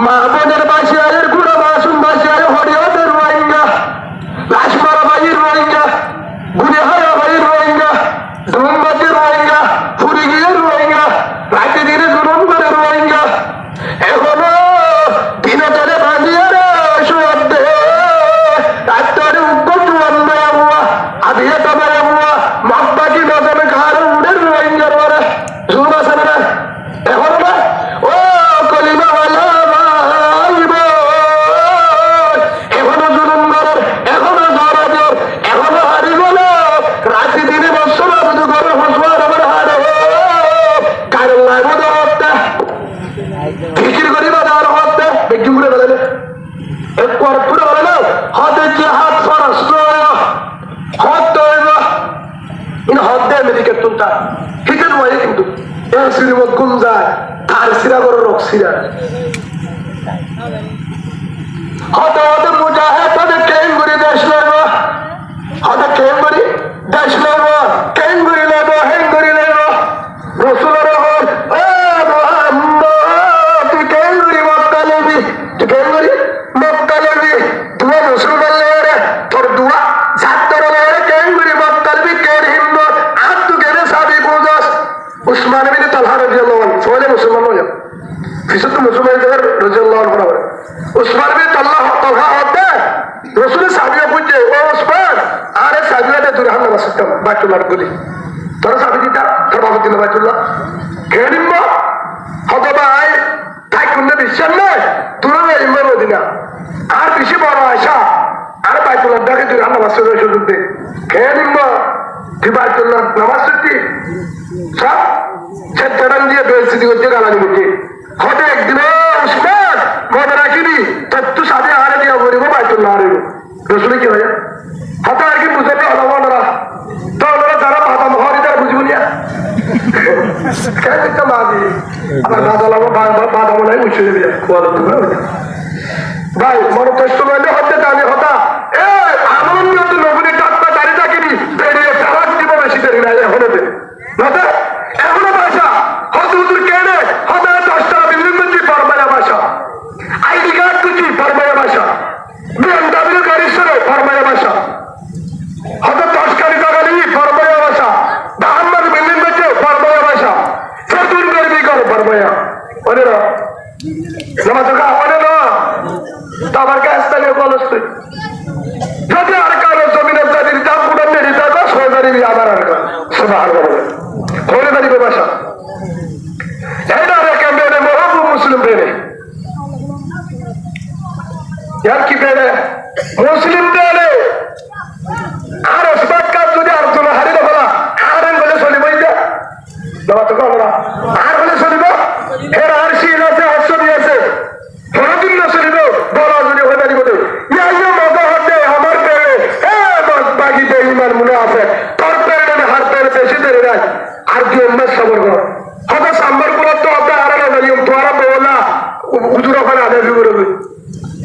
মা বোনের বাসায় গুড়া মাসুম বাসায় হরিয়াদের রোহিঙ্গা লাশমারা ভাইয়ের রোহিঙ্গা গুনে হায়া ভাইয়ের রোহিঙ্গা ধুমবাজের রোহিঙ্গা ফুরিগিয়ের রোহিঙ্গা রাতে দিনে জুলুম করে রোহিঙ্গা এখনো দিনটারে বাঁধিয়ে রে সুয়াদ্দে রাত্তারে উদ্যোগ চুয়ান্দায় আবুয়া আধিয়ে তামায় আবুয়া মাপবাকি নজরে ঘাড়ে উড়ে রোহিঙ্গার ওরা জুলুম আছে না এখনো না ও কলিমাওয়ালা ভাইব এখনো জুলুম করার এখনো জরাজর এখনো হারি গেল রাতে দিনে বছর আবুদু করে হসবার আমার হারে কারণ লাগবে হত্যা ফিকির করি বা আর হত্যা বেশি ঘুরে গেলে একটু আর ঘুরে গেলে না হতে যে হাত ফরাস হত্যা হইব ইন হত্যা মেডিকেল তুলতা হিতেন হয় কিন্তু এ শ্রীমত গুম যায় তার সিরা করে রোগ সিরা হতে হতে মুজাহিদ হতে কেন করে দেশ লাগব হতে কেন করে দেশ লাগব কেন করে লাগব হেন করে লাগব রসুলের হল ও মোহাম্মদ তুই কেন করে মক্কা লবি তুই কেন করে মক্কা লবি তুই রসুল বললে রে তোর দুয়া ছাত্র রে কেন করে মক্কা লবি কেন হিম্মত আর তুই কেন সাবি বুঝাস উসমান বিন তালহা রাদিয়াল্লাহু আনহু সবাই মুসলমান হয়ে যাও ফিসত মুসলমান রাদিয়াল্লাহু আনহু বরাবর উসমান বিন তালহা হতে রসুলের সাবিয়া বুঝছে ও উসমান আরে সাবিয়াটা দূরে হামলা বাসতাম বাইতুল্লাহর গলি তোরা সাবি দিতা তোর বাবা দিল বাইতুল্লাহ কেন হিম্মত হতে ভাই তাই কোন বিশ্বাস নয় দূরে ইমান মদিনা আর বেশি বড় আশা আর বাইতুল্লাহ দেখে দূরে হামলা বাসতে সুযোগ দে কেন হিম্মত তুই বাইতুল্লাহ নামাজ পড়তি সব চেতন দিয়ে বেলসিদি করছে গালানি করছে হতে একদিন উসমান মনে রাখিনি তত্ত্ব সাথে হারে দিয়া বলিব বাইতুল্লাহ হারিব রসুলে কি হয় হতে আর কি বুঝতে হলো ওনারা তো ওনারা যারা বাধা মহারি তারা বুঝবো নিয়া কেন একটা মাঝি আমার বাধা লাগবো বাধা মনে হয় মুছে দেবে ভাই মনে কষ্ট করলে হতে জানি হতা এ আনন্দ নবীনের টাকা দাঁড়িয়ে থাকিনি বেরিয়ে চালাক দিব বেশি দেরি নাই এখনো নতে এখনো ভাষা হতে হুজুর কেনে হতে 10টা বিল্ডিং মধ্যে ফরমায়া ভাষা আইডি কার্ড তুই ফরমায়া ভাষা BMW গাড়ির সরে ফরমায়া ভাষা হতে 10 কোটি টাকা নিয়ে ফরমায়া ভাষা মোহাম্মদ বিল্ডিং মধ্যে ফরমায়া ভাষা চতুর গরিবি কর ফরমায়া ওরে না জমা টাকা ওরে না তো আমার কাছে তাহলে বলস তুই যদি আর কারো জমিনের জাতির দাম পুরো মেরে দাও সরকারি আবার আর কার সুবহানাল্লাহ করে দাঁড়িয়ে ভাষা এটা রেখে মেরে মহাবু মুসলিম বেড়ে यार की बेड़े मुस्लिम बेड़े আর আসবাব কাজ যদি আর জন হারিয়ে বলা আর বলে চলিব ইয়া বাবা তো কলরা আর বলে চলিব এর আর শীল আছে হাস্য দিয়েছে কোনদিন না চলিব বলা যদি হয়ে দাঁড়িয়ে বলে ইয়া ইয়া মজা হতে আমার বেড়ে এ বাকি বেঈমান মনে আছে তোর বেড়ে হার বেড়ে বেশি দেরি নাই আর কি উম্মত সবর কর হয়তো সাম্বার গুলো তো আপনি আর না জানি তোরা বলা হুজুর ওখানে আদেশ করবে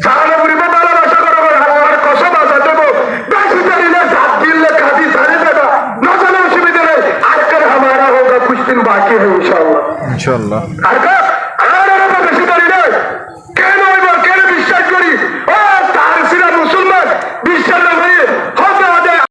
সারা বুড়ি বাবা আশা করো আর কসম আছে দেবো বেশি দেরি না সাত দিলে কাজী সারে দেবা না জানে অসুবিধা নেই আর কর हमारा होगा कुछ दिन बाकी है इंशाल्लाह इंशाल्लाह আর